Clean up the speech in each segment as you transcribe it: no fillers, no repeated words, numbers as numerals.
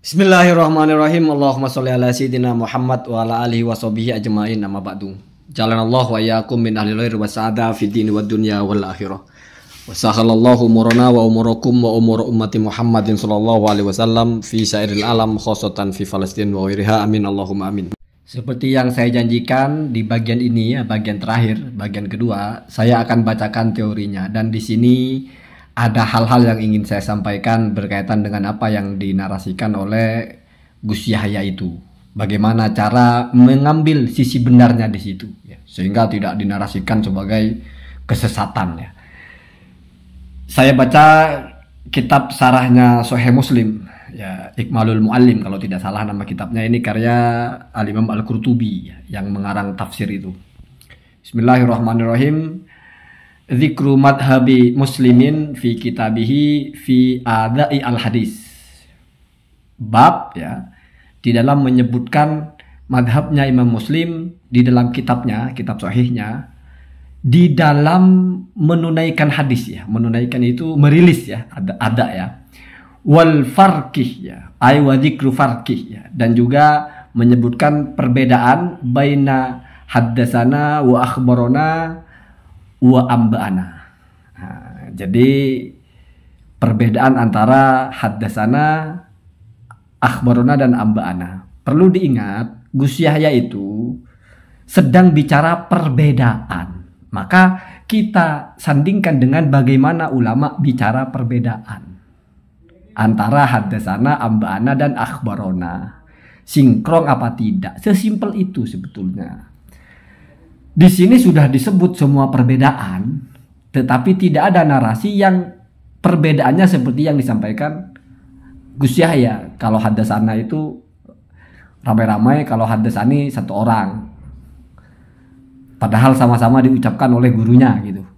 Bismillahirrahmanirrahim. Allahumma sholli ala sayyidina Muhammad wa ala alihi wa sahbihi ajma'in. Amma ba'du. Jalanallahu wa iyyakum min ahli khair wa sa'ada fid dini wad dunya wal akhirah. Wa sahalallahu umurana wa umurakum wa umur ummati Muhammadin sallallahu alaihi wasallam fi sairil alam khossatan fi Palestin wa ghairiha. Amin Allahumma amin. Seperti yang saya janjikan di bagian ini ya, bagian terakhir, bagian kedua, saya akan bacakan teorinya, dan di sini ada hal-hal yang ingin saya sampaikan berkaitan dengan apa yang dinarasikan oleh Gus Yahya itu. Bagaimana cara mengambil sisi benarnya di situ, ya, sehingga tidak dinarasikan sebagai kesesatan. Ya. Saya baca kitab sarahnya Sahih Muslim, ya, Ikmalul Muallim kalau tidak salah nama kitabnya. Ini karya Al-Imam Al-Qurtubi, ya, yang mengarang tafsir itu. Bismillahirrahmanirrahim. Zikru madhabi muslimin fi kitabihi fi adai al-hadis. Bab, ya, di dalam menyebutkan madhabnya Imam Muslim di dalam kitabnya, kitab sahihnya, di dalam menunaikan hadis, ya. Menunaikan itu merilis, ya, ada ya. Wal farqih, ya, ay wa dzikru farqih, ya, dan juga menyebutkan perbedaan baina haddatsana wa akhbarana wa amba'ana. Nah, jadi perbedaan antara haddatsana, akhbarana dan amba'ana. Perlu diingat, Gus Yahya itu sedang bicara perbedaan. Maka kita sandingkan dengan bagaimana ulama bicara perbedaan antara haddatsana, amba'ana dan akhbarana. Sinkron apa tidak? Sesimpel itu sebetulnya. Di sini sudah disebut semua perbedaan, tetapi tidak ada narasi yang perbedaannya seperti yang disampaikan Gus Yahya. Kalau haddatsana itu ramai-ramai, kalau haddatsani satu orang. Padahal sama-sama diucapkan oleh gurunya gitu.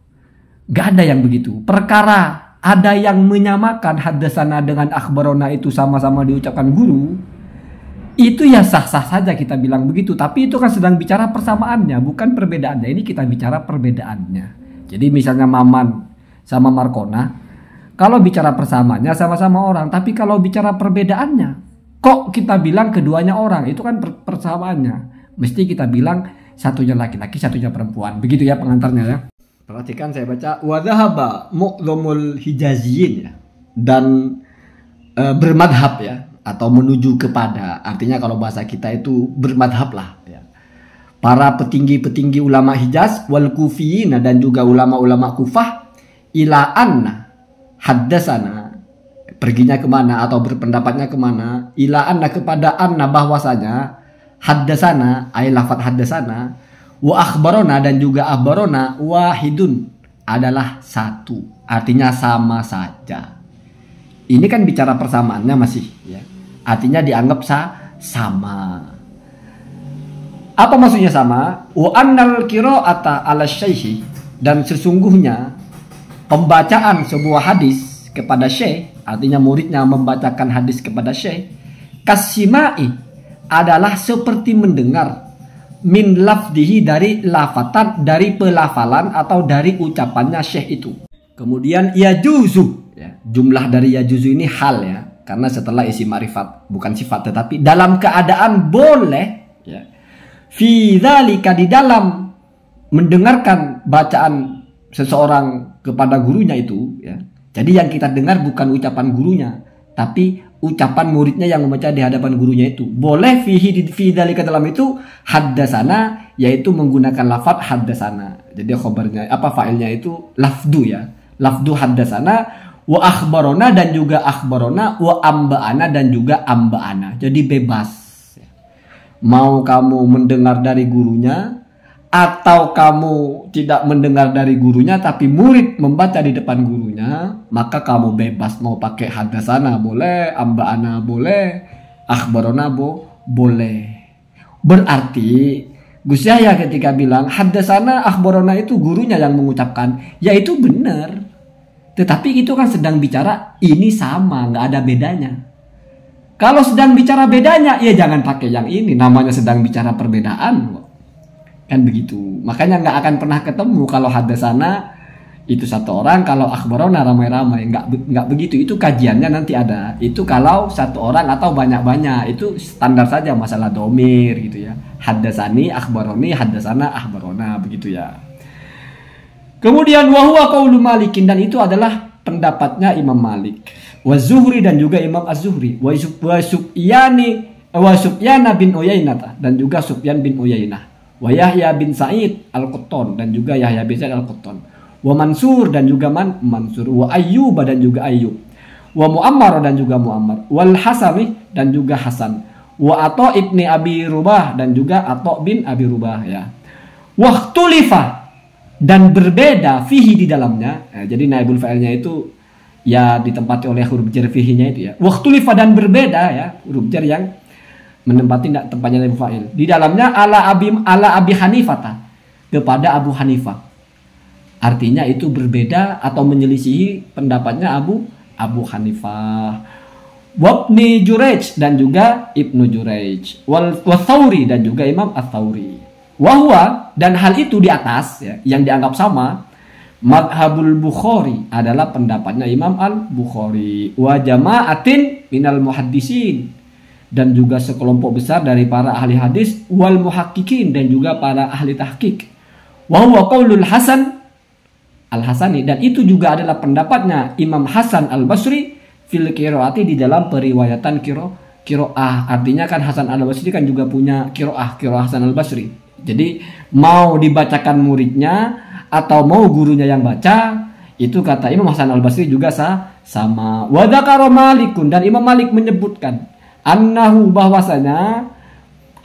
Gak ada yang begitu. Perkara ada yang menyamakan haddatsana dengan akhbarona itu sama-sama diucapkan guru, itu ya sah-sah saja kita bilang begitu. Tapi itu kan sedang bicara persamaannya, bukan perbedaannya. Ini kita bicara perbedaannya. Jadi misalnya Maman sama Markona, kalau bicara persamaannya sama-sama orang. Tapi kalau bicara perbedaannya, kok kita bilang keduanya orang? Itu kan persamaannya. Mesti kita bilang satunya laki-laki, satunya perempuan. Begitu ya pengantarnya ya. Perhatikan saya baca. Wa dhahaba mu'dhamul hijaziyin, ya, dan bermadhab, ya, atau menuju kepada, artinya kalau bahasa kita itu bermadhab lah, ya. Para petinggi-petinggi ulama Hijaz wal Kufiyin dan juga ulama-ulama Kufah ila anna haddatsana, perginya kemana atau berpendapatnya kemana, ila anna kepada anna bahwasanya haddatsana ay lafaz haddatsana wa akhbarona dan juga akhbarona wahidun adalah satu, artinya sama saja. Ini kan bicara persamaannya masih, ya. Artinya dianggap sama. Apa maksudnya sama? Wa annal qira'ata 'ala syaikhi, dan sesungguhnya pembacaan sebuah hadis kepada syekh, artinya muridnya membacakan hadis kepada syekh, kasimai adalah seperti mendengar, min lafdihi dari lafatan, dari pelafalan atau dari ucapannya syekh itu. Kemudian yajuzu, ya, jumlah dari yajuzu ini hal, ya, karena setelah isi ma'rifat, bukan sifat, tetapi dalam keadaan boleh, ya, fi dzalika, di dalam mendengarkan bacaan seseorang kepada gurunya itu, ya. Jadi yang kita dengar bukan ucapan gurunya, tapi ucapan muridnya yang membaca di hadapan gurunya itu. Boleh fi dzalika, dalam itu haddatsana, yaitu menggunakan lafaz haddatsana. Jadi khabarnya apa, fa'ilnya itu lafdu, ya. Lafdu haddatsana wa akhbarona dan juga akhbarona, wa amba'ana dan juga amba'ana. Jadi bebas. Mau kamu mendengar dari gurunya atau kamu tidak mendengar dari gurunya tapi murid membaca di depan gurunya, maka kamu bebas. Mau pakai haddatsana boleh, amba'ana boleh, akhbarona boleh. Berarti Gus Yahya ketika bilang haddatsana akhbarona itu gurunya yang mengucapkan, ya itu benar. Tetapi itu kan sedang bicara ini sama, nggak ada bedanya. Kalau sedang bicara bedanya, ya jangan pakai yang ini. Namanya sedang bicara perbedaan, kan begitu. Makanya nggak akan pernah ketemu kalau haddatsana Itu satu orang, kalau akhbarona ramai-ramai, nggak begitu. Itu kajiannya nanti ada. Itu kalau satu orang atau banyak-banyak, itu standar saja masalah domir gitu ya. Haddasani, akhbaroni, haddasana, akhbarona, begitu ya. Kemudian wahuwa qaulu Malikin, dan itu adalah pendapatnya Imam Malik. Wa Zuhri, dan juga Imam Az-Zuhri. Wa Sufyana bin Uyainah, dan juga Sufyan bin Uyainah. Wa Yahya bin Sa'id Al-Qattan, dan juga Yahya bin Sa'id Al-Qattan. Wa Mansur, dan juga Mansur. Wa Ayyub, dan juga Ayyub. Wa Muammar, dan juga Muammar. Wal Hasami, dan juga Hasan. Wa Atha ibni Abi Rubah, dan juga Atha bin Abi Rubah ya. Wahtulifa, dan berbeda fihi di dalamnya. Jadi naibul fa'ilnya itu ya ditempati oleh huruf jar fihi-nya itu ya. Wahtulifa, dan berbeda ya, huruf jar yang menempati tempatnya naibul fa'il. Di dalamnya ala Abi Hanifah, kepada Abu Hanifah. Artinya itu berbeda atau menyelisihi pendapatnya Abu Hanifah. Wabni Jurayj, dan juga Ibnu Jurayj. Wa Thawri, dan juga Imam Ats-Tsawri. Wahwa, dan hal itu di atas ya, yang dianggap sama, madhabul Bukhari, adalah pendapatnya Imam Al-Bukhari. Wa jama'atin minal muhaddisin, dan juga sekelompok besar dari para ahli hadis. Wal muhaqqiqin, dan juga para ahli tahqiq. Wahwa qaulul Hasan Al-Hasani, dan itu juga adalah pendapatnya Imam Hasan Al-Basri fil qiraati, di dalam periwayatan qiraah. Artinya kan Hasan Al-Basri kan juga punya qiraah Hasan Al-Basri. Jadi mau dibacakan muridnya atau mau gurunya yang baca, itu kata Imam Hasan Al-Basri juga sama. Wa dzakara Malikun, dan Imam Malik menyebutkan annahu, bahwasanya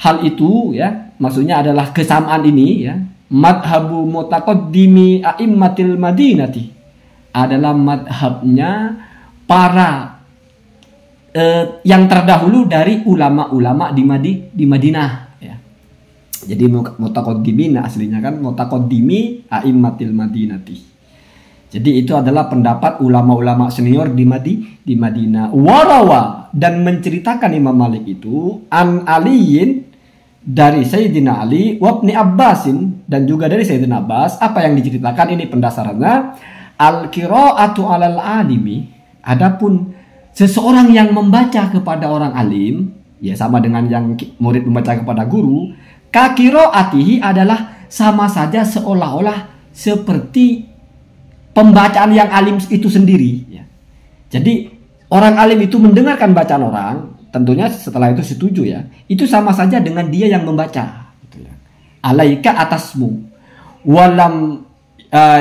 hal itu ya, maksudnya adalah kesamaan ini ya, madhabu mutaqaddimi a'immatil madinati, adalah madhabnya para yang terdahulu dari ulama-ulama di Madinah ya. Jadi mutaqaddimin aslinya kan mutaqaddimi a'immatil madinati. Jadi itu adalah pendapat ulama-ulama senior di Madinah. Warawa, dan menceritakan Imam Malik itu an Aliyin, dari Sayyidina Ali, wabni Abbasin, dan juga dari Sayyidina Abbas. Apa yang diceritakan ini pendasarannya, al-qira'atu 'alal alimi, adapun seseorang yang membaca kepada orang alim, ya sama dengan yang murid membaca kepada guru, ka qira'atihi, adalah sama saja seolah-olah seperti pembacaan yang alim itu sendiri ya. Jadi orang alim itu mendengarkan bacaan orang, tentunya setelah itu setuju ya, itu sama saja dengan dia yang membaca gitu ya. Alaika, atasmu, walam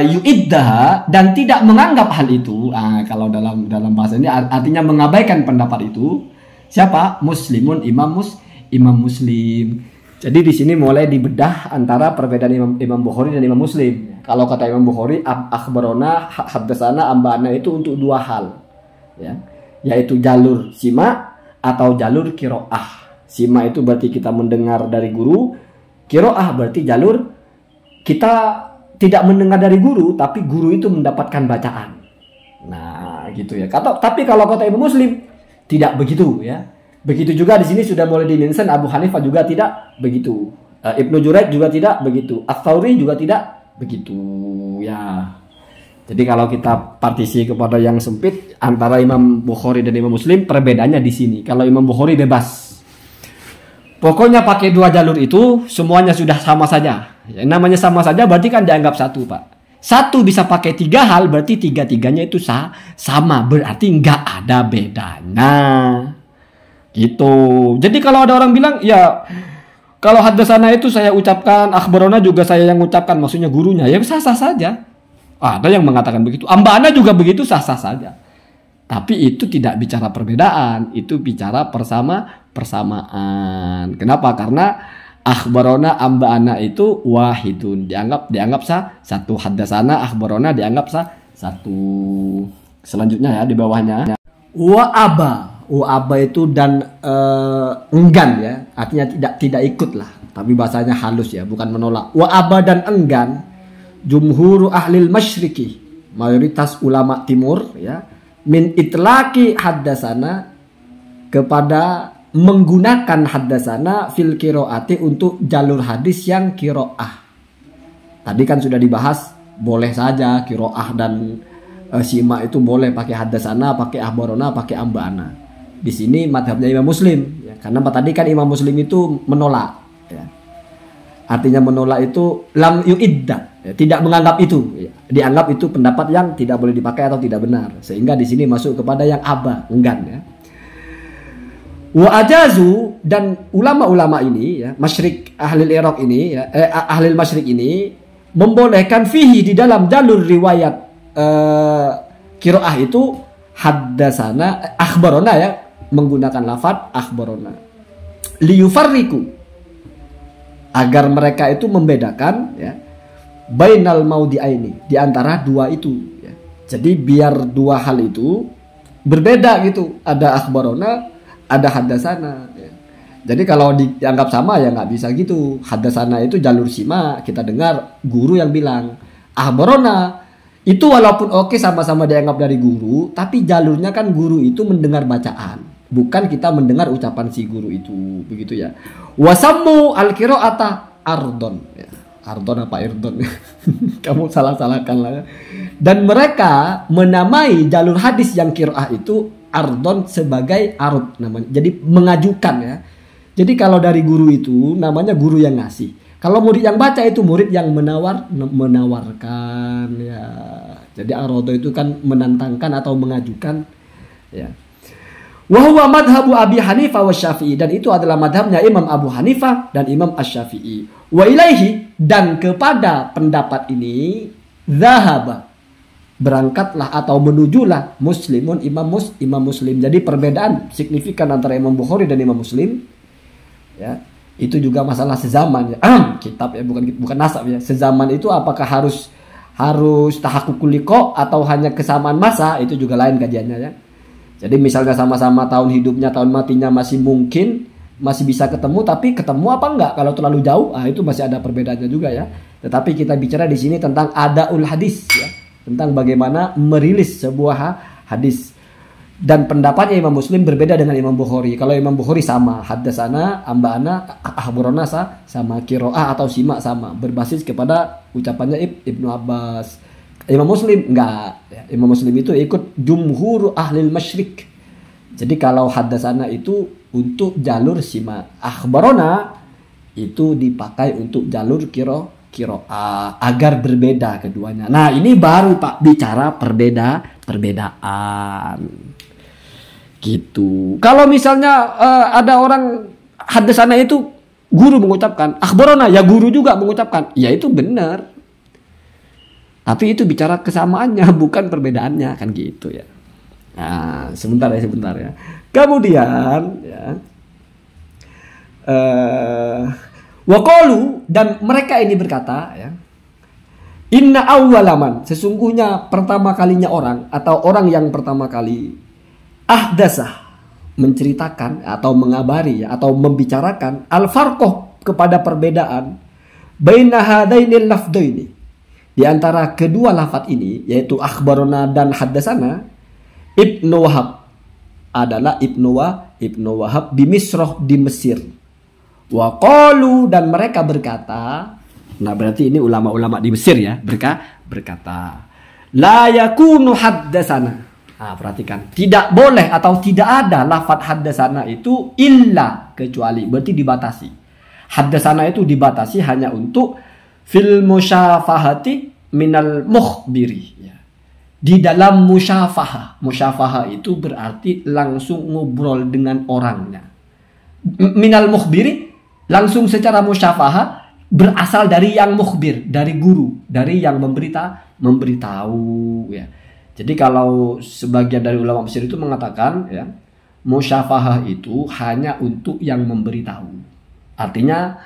yu'iddaha, dan tidak menganggap hal itu. Kalau dalam bahasa ini artinya mengabaikan pendapat itu. Siapa? Muslimun, Imam Muslim. Jadi di sini mulai dibedah antara perbedaan Imam Bukhari dan Imam Muslim. Kalau kata Imam Bukhari, akhbarona, haddatsana, amba'ana, itu untuk dua hal ya, yaitu jalur sima atau jalur qiraah. Sima itu berarti kita mendengar dari guru, qiraah berarti jalur kita tidak mendengar dari guru, tapi guru itu mendapatkan bacaan. Nah, gitu ya. Tapi kalau kata Imam Muslim tidak begitu ya. Begitu juga di sini sudah mulai dimention Abu Hanifah juga tidak begitu. Ibnu Jurayj juga tidak begitu. Ats-Tsawri juga tidak begitu ya. Jadi kalau kita partisi kepada yang sempit antara Imam Bukhari dan Imam Muslim, perbedaannya di sini. Kalau Imam Bukhari bebas, pokoknya pakai dua jalur itu semuanya sudah sama saja. Ya, namanya sama saja berarti kan dianggap satu, Pak. Satu bisa pakai tiga hal, berarti tiga-tiganya itu sama, berarti nggak ada bedanya. Gitu. Jadi kalau ada orang bilang ya, kalau haddatsana itu saya ucapkan, akhbarona juga saya yang ucapkan, maksudnya gurunya, ya sah-sah saja. Ada yang mengatakan begitu. Amba'ana juga begitu, sah-sah saja. Tapi itu tidak bicara perbedaan, itu bicara persamaan. Kenapa? Karena akhbarona, amba'ana itu wahidun, dianggap satu. Haddatsana, akhbarona dianggap satu. Selanjutnya ya di bawahnya. Wa aba itu dan enggan ya, artinya tidak ikut lah. Tapi bahasanya halus ya, bukan menolak. Wa aba dan enggan. Jumhur ahlil masyriki, mayoritas ulama timur ya, min itlaqi haddasana, kepada menggunakan haddasana fil qiraati, untuk jalur hadis yang qiraah. Tadi kan sudah dibahas boleh saja kiroah dan sima itu boleh pakai hadasana, pakai akhbarona, pakai ambana. Di sini madhabnya Imam Muslim, ya, karena tadi kan Imam Muslim itu menolak. Ya. Artinya menolak itu lam yu'idda, ya, tidak menganggap itu, ya. Dianggap itu pendapat yang tidak boleh dipakai atau tidak benar, sehingga di sini masuk kepada yang enggan, ya. Wa ajazu, dan ulama-ulama ini, ya, masyrik ahlil Iraq ini, ya, ahlil masyrik ini membolehkan fihi di dalam jalur riwayat kiroah itu haddasana akhbarona, ya, menggunakan lafaz akhbarona liyufarriku, agar mereka itu membedakan, ya, bainal maudi'aini, di antara dua itu, ya. Jadi biar dua hal itu berbeda gitu, ada akhbarona, ada haddasana, ya. Jadi kalau dianggap sama ya nggak bisa gitu. Haddasana itu jalur sima, kita dengar guru yang bilang. Akhbarona itu walaupun oke sama-sama dianggap dari guru, tapi jalurnya kan guru itu mendengar bacaan, bukan kita mendengar ucapan si guru itu, begitu ya. Wasammu al-qira'ata ardon, ya. Ardon apa irdon? Kamu salah-salahkan lah. Dan mereka menamai jalur hadis yang qira'ah itu ardon sebagai arud namanya. Jadi mengajukan, ya. Jadi kalau dari guru itu namanya guru yang ngasih. Kalau murid yang baca itu murid yang menawarkan, ya. Jadi arodo itu kan menantangkan atau mengajukan, ya. Wa huwa madhabu Abi Hanifah wa Syafi'i, dan itu adalah madhabnya Imam Abu Hanifah dan Imam Asy-Syafi'i. Wa ilaihi, dan kepada pendapat ini zahaba, berangkatlah atau menujulah muslimun Imam Muslim. Jadi perbedaan signifikan antara Imam Bukhari dan Imam Muslim, ya. Itu juga masalah sezaman, ya. Kitab, ya, bukan nasab, ya. Sezaman itu apakah harus tahakkukul liqa atau hanya kesamaan masa, itu juga lain kajiannya, ya. Jadi misalnya sama-sama tahun hidupnya, tahun matinya masih mungkin, masih bisa ketemu, tapi ketemu apa enggak kalau terlalu jauh, itu masih ada perbedaannya juga, ya. Tetapi kita bicara di sini tentang adaul hadis, ya, tentang bagaimana merilis sebuah hadis. Dan pendapatnya Imam Muslim berbeda dengan Imam Bukhari. Kalau Imam Bukhari sama, haddasana, amba'ana, akhbarana sama, qiraah atau sima sama, berbasis kepada ucapannya Ibnu Abbas. Imam Muslim enggak, ya. Imam Muslim itu ikut jumhur ahlil masyrik. Jadi kalau haddasana itu untuk jalur sima, akhbarana itu dipakai untuk jalur qiraah, agar berbeda keduanya. Nah, ini baru Pak bicara perbedaan. Gitu. Kalau misalnya ada orang haddasana itu guru mengucapkan, akhbarana ya guru juga mengucapkan, ya itu benar. Tapi itu bicara kesamaannya, bukan perbedaannya, kan gitu, ya. Nah, sebentar ya. Kemudian, ya, waqalu, dan mereka ini berkata, ya, inna awwalaman, sesungguhnya pertama kalinya orang atau orang yang pertama kali ahdasah, menceritakan atau mengabari, ya, atau membicarakan al-farqoh, kepada perbedaan baina hadainil lafdaini, di antara kedua lafaz ini, yaitu akhbarona dan haddasana, Ibnu Wahab adalah Ibnu Wahab di Misrah, di Mesir. Wa qalu, dan mereka berkata, nah berarti ini ulama-ulama di Mesir, ya, berkata la yakunu haddasana. Nah, perhatikan, tidak boleh atau tidak ada lafaz haddasana itu illa, kecuali, berarti dibatasi. Haddasana itu dibatasi hanya untuk fil musyafahati minal mukhbiri, ya. Di dalam musyafahah itu berarti langsung ngobrol dengan orangnya. Minal mukhbiri, langsung secara musyafahah, berasal dari yang mukhbir, dari guru, dari yang memberitahu, ya. Jadi kalau sebagian dari ulama Mesir itu mengatakan, ya, musyafahah itu hanya untuk yang memberitahu. Artinya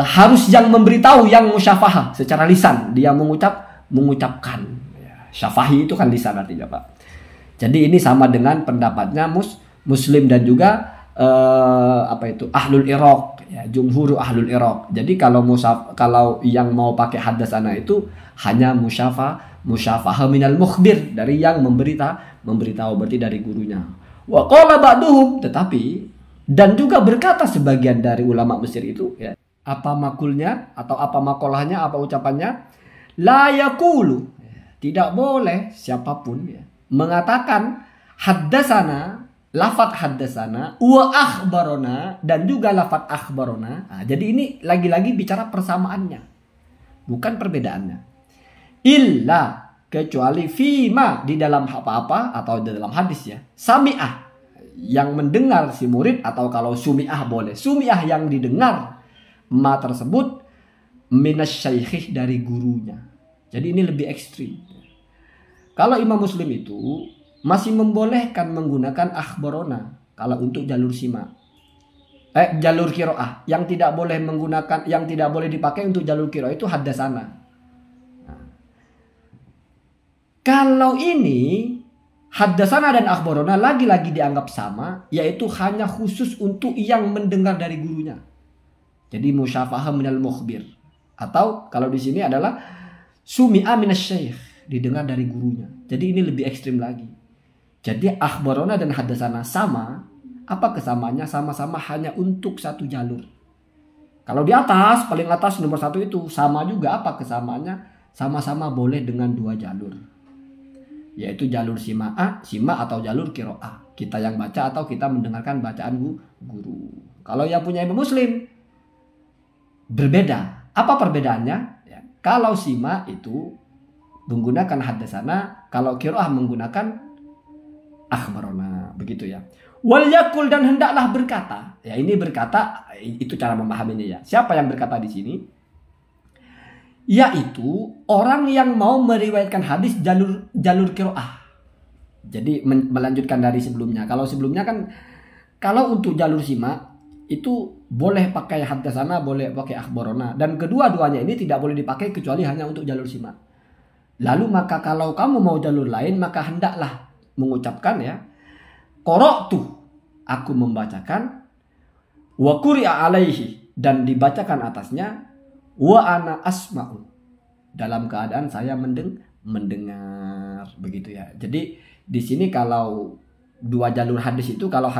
harus yang memberitahu yang musyafahah secara lisan, dia mengucapkan. Ya, syafahi itu kan lisan artinya, Pak. Jadi ini sama dengan pendapatnya Muslim dan juga ahlul Iraq, ya, jumhur ahlul Iraq. Jadi kalau yang mau pakai haddasana itu hanya musyafahah minal mukhbir, dari yang memberitahu, berarti dari gurunya. Wa qala ba'duhum, tetapi dan juga berkata sebagian dari ulama Mesir itu, ya, apa makulnya atau apa makolahnya, apa ucapannya, La yaqulu, tidak boleh siapapun ya mengatakan haddasana, lafadz haddasana, wa akhbarona, dan juga lafadz akhbarona. Nah, jadi ini lagi-lagi bicara persamaannya, bukan perbedaannya. Illa, kecuali fima, di dalam apa-apa atau di dalam hadis ya. Sami'ah, yang mendengar si murid, atau kalau sumi'ah boleh. Sumi'ah yang didengar ma tersebut minasyaikh, dari gurunya. Jadi ini lebih ekstrim. Kalau Imam Muslim itu masih membolehkan menggunakan akhbarona kalau untuk jalur sima. Jalur qiraah. Yang tidak boleh menggunakan, yang tidak boleh dipakai untuk jalur qiraah itu haddasana. Nah, kalau ini haddasana dan akhbarona lagi-lagi dianggap sama, yaitu hanya khusus untuk yang mendengar dari gurunya. Jadi musyafahah minal mukhbir. Atau kalau di sini adalah sumi'a minasyaikh, didengar dari gurunya. Jadi ini lebih ekstrim lagi. Jadi akhbarona dan haddasana sama. Apa kesamaannya? Sama-sama hanya untuk satu jalur. Kalau di atas, paling atas nomor 1 itu sama juga. Apa kesamaannya? Sama-sama boleh dengan 2 jalur. Yaitu jalur sima atau jalur qiraah. Kita yang baca atau kita mendengarkan bacaan guru. Kalau yang punya Imam Muslim berbeda. Apa perbedaannya? Ya, kalau sima itu menggunakan haddasana, kalau qiraah menggunakan akhbarona, begitu ya. Wal yakul, dan hendaklah berkata. Ya, ini berkata itu cara memahaminya ya. Siapa yang berkata di sini? Yaitu orang yang mau meriwayatkan hadis jalur qiraah. Jadi melanjutkan dari sebelumnya. Kalau sebelumnya kan, kalau untuk jalur sima itu boleh pakai haddasana, boleh pakai akhbarona, dan kedua-duanya ini tidak boleh dipakai kecuali hanya untuk jalur sima. Lalu maka kalau kamu mau jalur lain, maka hendaklah mengucapkan ya, qara'tu, aku membacakan, wa quri'a alaihi, dan dibacakan atasnya, wa ana asma'u, dalam keadaan saya mendengar, begitu ya. Jadi di sini kalau 2 jalur hadis itu, kalau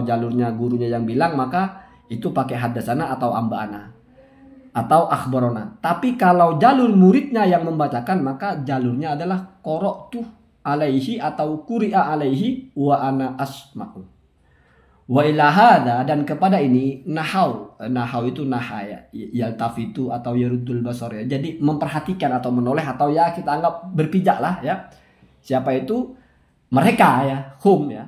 jalurnya gurunya yang bilang, maka itu pakai haddasana atau amba'ana atau akhbarona. Tapi kalau jalur muridnya yang membacakan, maka jalurnya adalah qara'tu alaihi atau quri'a alaihi wa ana asma'u. Wa ila hadza, dan kepada ini nahau itu nahaya yaltafitu atau yaruddul basar ya. Jadi memperhatikan atau menoleh, atau ya kita anggap berpijak lah ya. Siapa itu? Mereka ya, hum ya.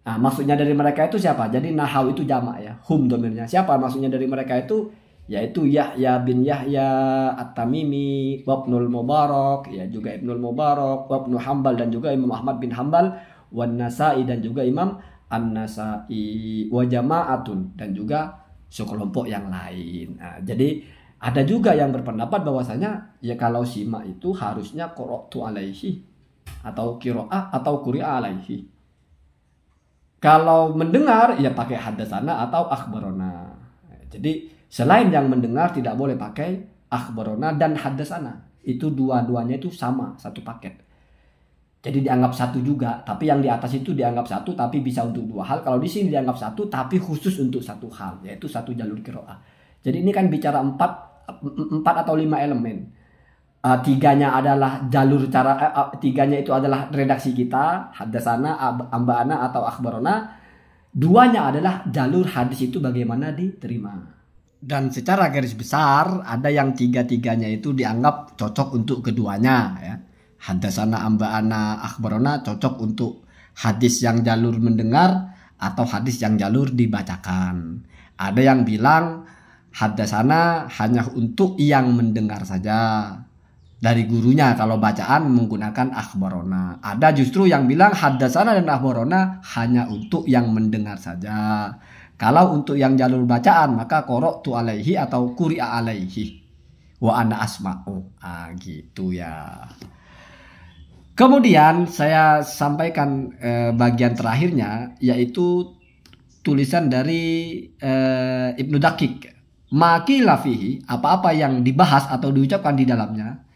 Nah, maksudnya dari mereka itu siapa? Jadi nahau itu jamak ya, hum domirnya. Siapa maksudnya dari mereka itu? Yaitu Yahya bin Yahya At-Tamimi, Ibnul Mubarak, ya juga Ibnul Mubarak, Ibnu Hambal, dan juga Imam Ahmad bin Hambal, wan Nasa'i, dan juga Imam An-Nasa'i, wa jama'atun, dan juga sekelompok yang lain. Nah, jadi ada juga yang berpendapat bahwasanya ya kalau sima itu harusnya qara'tu alaihi atau qiraah atau quri'a alaihi. Kalau mendengar ya pakai haddasana atau akhbarona. Jadi selain yang mendengar tidak boleh pakai akhbarona dan haddasana. Itu dua-duanya itu sama, satu paket. Jadi dianggap satu juga, tapi yang di atas itu dianggap satu tapi bisa untuk 2 hal. Kalau di sini dianggap satu tapi khusus untuk 1 hal, yaitu 1 jalur qiraah. Jadi ini kan bicara 4 atau 5 elemen. 3-nya adalah jalur cara 3-nya itu adalah redaksi kita, haddasana, amba'ana atau akhbarona. 2-nya adalah jalur hadis itu bagaimana diterima. Dan secara garis besar ada yang 3-3-nya itu dianggap cocok untuk keduanya ya. Haddasana, amba'ana, akhbarona cocok untuk hadis yang jalur mendengar atau hadis yang jalur dibacakan. Ada yang bilang haddasana hanya untuk yang mendengar saja dari gurunya, kalau bacaan menggunakan akhbarona. Ada justru yang bilang haddasana dan akhbarona hanya untuk yang mendengar saja. Kalau untuk yang jalur bacaan maka qara'tu alaihi atau quri'a alaihi wa ana asma'u. Gitu ya. Kemudian saya sampaikan bagian terakhirnya, yaitu tulisan dari Ibnu Daqiq. Maqila fihi, apa-apa yang dibahas atau diucapkan di dalamnya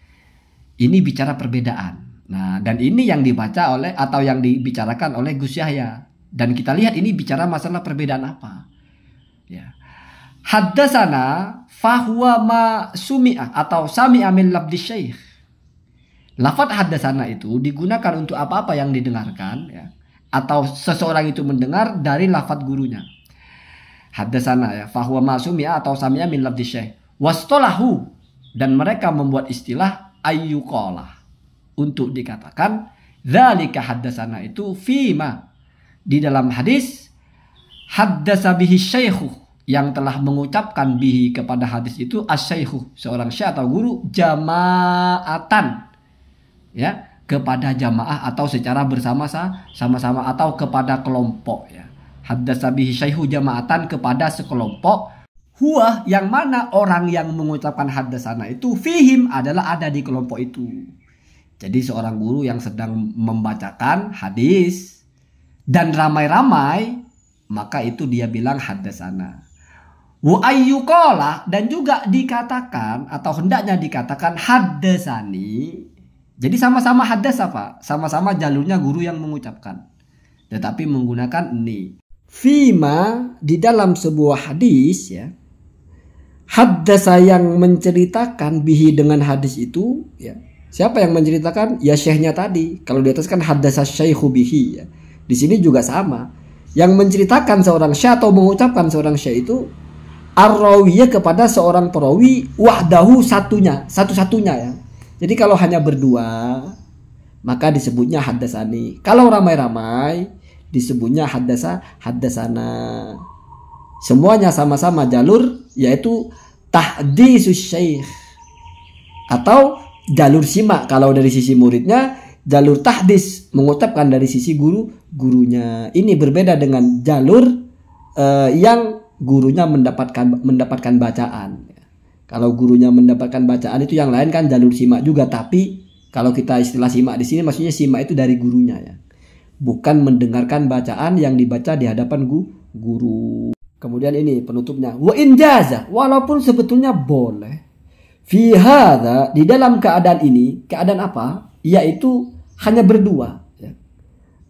ini bicara perbedaan. Nah, dan ini yang dibaca oleh atau yang dibicarakan oleh Gus Yahya. Dan kita lihat ini bicara masalah perbedaan apa. Ya. Haddasana fahuwa ma sumi'ah atau sami'a min labdi syekh. Lafaz haddasana itu digunakan untuk apa-apa yang didengarkan ya, atau seseorang itu mendengar dari lafaz gurunya. Haddasana ya fahuwa ma sumi'a atau sami'a min labdi syekh. Wastolahu, dan mereka membuat istilah ayyuqalah untuk dikatakan dzalika haddasana itu fima, di dalam hadis haddasa bihi syaikhu, yang telah mengucapkan bihi kepada hadis itu asy-syaikhu, seorang syekh atau guru, jama'atan ya, kepada jamaah atau secara bersama-sama atau kepada kelompok ya. Haddasa bihi syaikhu jama'atan, kepada sekelompok. Huwa, yang mana orang yang mengucapkan haddasana itu fihim, adalah ada di kelompok itu. Jadi seorang guru yang sedang membacakan hadis dan ramai-ramai, maka itu dia bilang haddasana. Wa ayyuqala, dan juga dikatakan atau hendaknya dikatakan haddasani. Jadi sama-sama haddasa Pak, sama-sama jalurnya guru yang mengucapkan, tetapi menggunakan ni. Fima, di dalam sebuah hadis ya, haddasa yang menceritakan bihi dengan hadis itu ya. Siapa yang menceritakan? Ya syekhnya tadi. Kalau di atas kan haddasa syaikhu bihi ya. Di sini juga sama. Yang menceritakan seorang syekh atau mengucapkan seorang syekh itu ar-rawiyah, kepada seorang perawi, wahdahu, satu-satunya ya. Jadi kalau hanya berdua maka disebutnya haddasani. Kalau ramai-ramai disebutnya haddasana. Semuanya sama-sama jalur, yaitu tahdisus syekh atau jalur simak kalau dari sisi muridnya, jalur tahdis mengucapkan dari sisi gurunya. Ini berbeda dengan jalur yang gurunya mendapatkan bacaan. Kalau gurunya mendapatkan bacaan itu yang lain kan jalur simak juga, tapi kalau kita istilah simak di sini maksudnya simak itu dari gurunya ya. Bukan mendengarkan bacaan yang dibaca di hadapan guru. Kemudian ini penutupnya, wa in jaza, walaupun sebetulnya boleh. Fi hadza, di dalam keadaan ini, keadaan apa? Yaitu hanya berdua ya.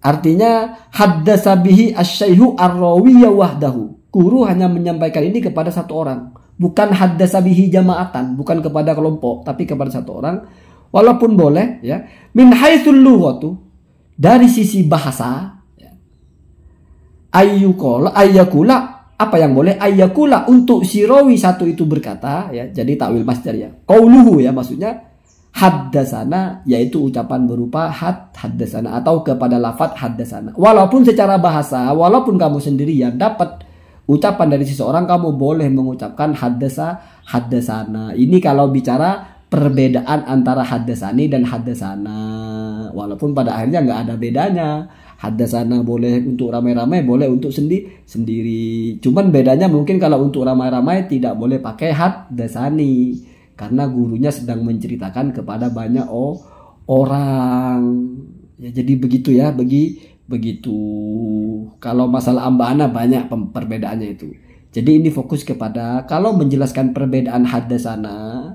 Artinya haddasa bihi asy-syaikhu ar-rawiyya wahdahu. Guru hanya menyampaikan ini kepada satu orang. Bukan haddasa bihi jama'atan, bukan kepada kelompok, tapi kepada satu orang. Walaupun boleh ya. Min haitsul lughatu, dari sisi bahasa ya. Ayyakula, apa yang boleh? Ayyakula, untuk si rawi satu itu berkata ya. Jadi takwil masdar ya. Qauluhu ya, maksudnya haddasana, yaitu ucapan berupa haddasana atau kepada lafaz haddasana. Walaupun secara bahasa, walaupun kamu sendirian dapat ucapan dari seseorang, kamu boleh mengucapkan haddasana. Ini kalau bicara perbedaan antara haddasani dan haddasana. Walaupun pada akhirnya nggak ada bedanya. Haddasana boleh untuk ramai-ramai, boleh untuk sendiri. Cuman bedanya mungkin kalau untuk ramai-ramai tidak boleh pakai haddasani, karena gurunya sedang menceritakan kepada banyak orang. Ya, jadi begitu ya, begitu. Kalau masalah amba'ana banyak perbedaannya itu. Jadi ini fokus kepada kalau menjelaskan perbedaan haddasana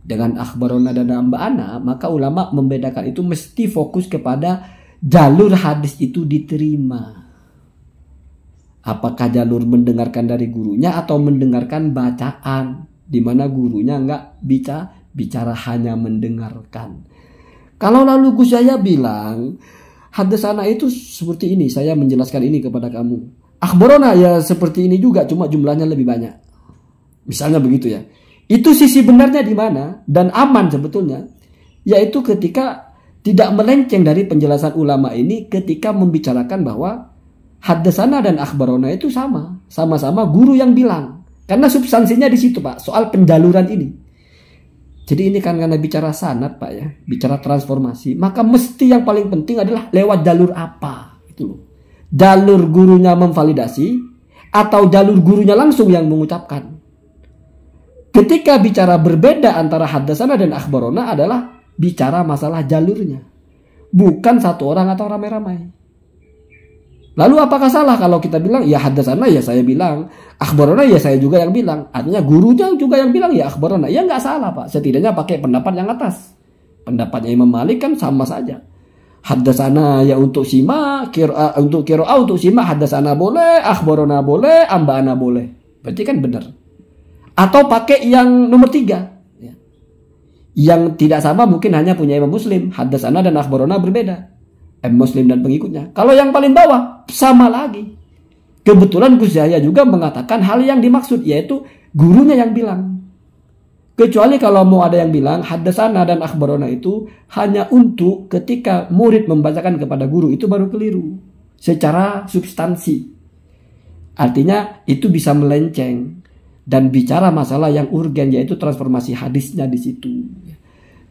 dengan akhbarona dan amba'ana, maka ulama membedakan itu mesti fokus kepada jalur hadis itu diterima. Apakah jalur mendengarkan dari gurunya atau mendengarkan bacaan, di mana gurunya nggak bicara hanya mendengarkan. Kalau lalu Gus Yahya bilang haddasana itu seperti ini, saya menjelaskan ini kepada kamu. Akhbarona ya seperti ini juga, cuma jumlahnya lebih banyak. Misalnya begitu ya. Itu sisi benarnya di mana dan aman sebetulnya, yaitu ketika tidak melenceng dari penjelasan ulama ini ketika membicarakan bahwa haddasana dan akhbarona itu sama-sama guru yang bilang. Karena substansinya di situ Pak, soal penjaluran ini. Jadi ini kan karena bicara sanad Pak ya, bicara transformasi, maka mesti yang paling penting adalah lewat jalur apa itu loh. Jalur gurunya memvalidasi atau jalur gurunya langsung yang mengucapkan. Ketika bicara berbeda antara haddasana dan akhbarona adalah bicara masalah jalurnya, bukan satu orang atau ramai-ramai. Lalu apakah salah kalau kita bilang ya haddasana ya saya bilang, akhbarona ya saya juga yang bilang, artinya gurunya juga yang bilang ya akhbarona? Ya nggak salah Pak, setidaknya pakai pendapat yang atas. Pendapatnya Imam Malik kan sama saja. Haddasana ya untuk sima, untuk qiraah untuk sima, haddasana boleh, akhbarona boleh, amba'ana boleh. Berarti kan benar. Atau pakai yang nomor 3. Yang tidak sama mungkin hanya punya Imam Muslim. Haddatsana dan akhbarona berbeda. Muslim dan pengikutnya. Kalau yang paling bawah sama lagi. Kebetulan Gus Yahya juga mengatakan hal yang dimaksud, yaitu gurunya yang bilang. Kecuali kalau mau ada yang bilang haddatsana dan akhbarona itu hanya untuk ketika murid membacakan kepada guru, itu baru keliru secara substansi. Artinya itu bisa melenceng dan bicara masalah yang urgen, yaitu transformasi hadisnya di situ.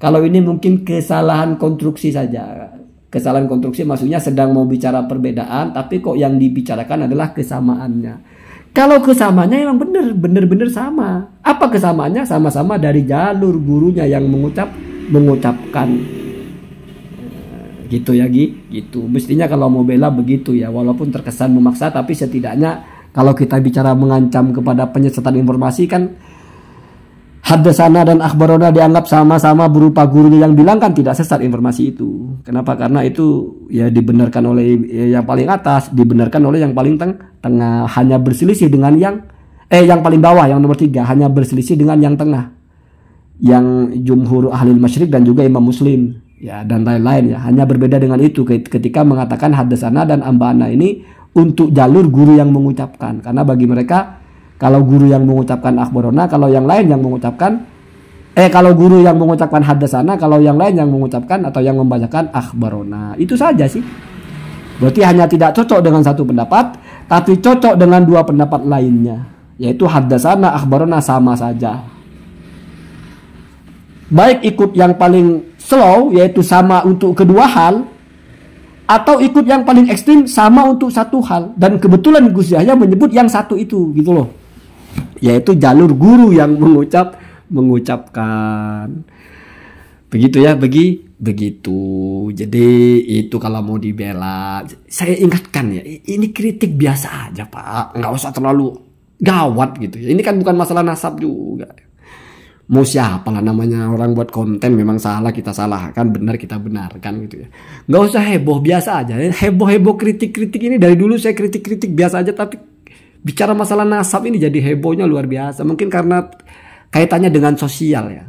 Kalau ini mungkin kesalahan konstruksi saja. Kesalahan konstruksi maksudnya sedang mau bicara perbedaan, tapi kok yang dibicarakan adalah kesamaannya. Kalau kesamaannya memang benar-benar sama. Apa kesamaannya? Sama-sama dari jalur gurunya yang mengucapkan. Gitu ya, gitu. Mestinya kalau mau bela begitu ya, walaupun terkesan memaksa, tapi setidaknya kalau kita bicara mengancam kepada penyesatan informasi kan, haddatsana dan akhbarona dianggap sama-sama berupa gurunya yang bilang, kan tidak sesat informasi itu. Kenapa? Karena itu ya dibenarkan oleh yang paling atas, dibenarkan oleh yang paling tengah, hanya berselisih dengan yang paling bawah, yang nomor 3, hanya berselisih dengan yang tengah, yang jumhur ahli masyrik dan juga Imam Muslim ya, dan lain-lain ya, hanya berbeda dengan itu ketika mengatakan haddatsana dan amba'ana ini untuk jalur guru yang mengucapkan. Karena bagi mereka, kalau guru yang mengucapkan akhbarona, kalau yang lain yang mengucapkan kalau guru yang mengucapkan haddatsana, kalau yang lain yang mengucapkan atau yang membacakan akhbarona. Itu saja sih. Berarti hanya tidak cocok dengan satu pendapat, tapi cocok dengan 2 pendapat lainnya, yaitu haddatsana, akhbarona sama saja. Baik ikut yang paling slow, yaitu sama untuk kedua hal, atau ikut yang paling ekstrim sama untuk satu hal. Dan kebetulan Gus Yahya menyebut yang satu itu, gitu loh, yaitu jalur guru yang mengucapkan. Begitu ya, begitu. Jadi itu kalau mau dibela, saya ingatkan ya, ini kritik biasa aja Pak, nggak usah terlalu gawat gitu ya. Ini kan bukan masalah nasab juga. Mau siapa lah namanya, orang buat konten memang salah kita salahkan, benar kita benarkan gitu ya. Nggak usah heboh, biasa aja. Heboh-heboh kritik-kritik ini dari dulu saya kritik-kritik biasa aja, tapi bicara masalah nasab ini jadi hebohnya luar biasa. Mungkin karena kaitannya dengan sosial ya.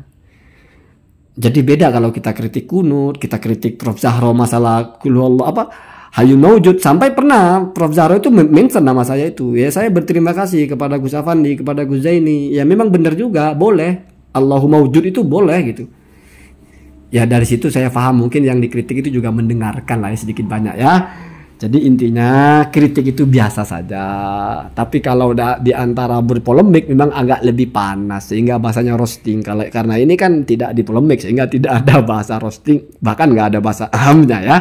Jadi beda kalau kita kritik kunut, kita kritik Prof Zahro masalah kulullah Hayyun Mawjud, sampai pernah Prof Zahro itu mention nama saya itu. Ya saya berterima kasih kepada Gus Afandi, kepada Gus Zaini. Ya memang benar juga, boleh. Allahu Mawjud itu boleh gitu. Ya dari situ saya paham mungkin yang dikritik itu juga mendengarkan lah ya, sedikit banyak ya. Jadi intinya kritik itu biasa saja. Tapi kalau di antara berpolemik memang agak lebih panas, sehingga bahasanya roasting. Karena ini kan tidak dipolemik, sehingga tidak ada bahasa roasting, bahkan nggak ada bahasa ahamnya ya.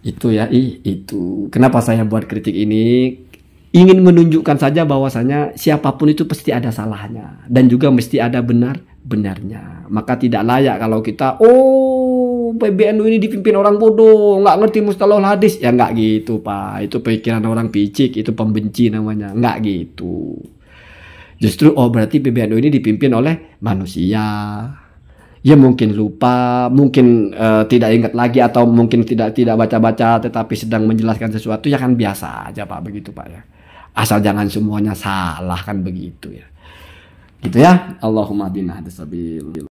Itu ya, itu. Kenapa saya buat kritik ini? Ingin menunjukkan saja bahwasanya siapapun itu pasti ada salahnya, dan juga mesti ada benarnya. Maka tidak layak kalau kita PBNU ini dipimpin orang bodoh, nggak ngerti mustalahul hadis. Ya nggak gitu Pak, itu pikiran orang picik, itu pembenci namanya. Nggak gitu. Justru berarti PBNU ini dipimpin oleh manusia. Ya mungkin lupa, mungkin tidak ingat lagi, atau mungkin tidak baca-baca tetapi sedang menjelaskan sesuatu, ya kan biasa aja Pak, begitu Pak ya. Asal jangan semuanya salah, kan begitu ya. Gitu ya. Allahumma bina hadasabil.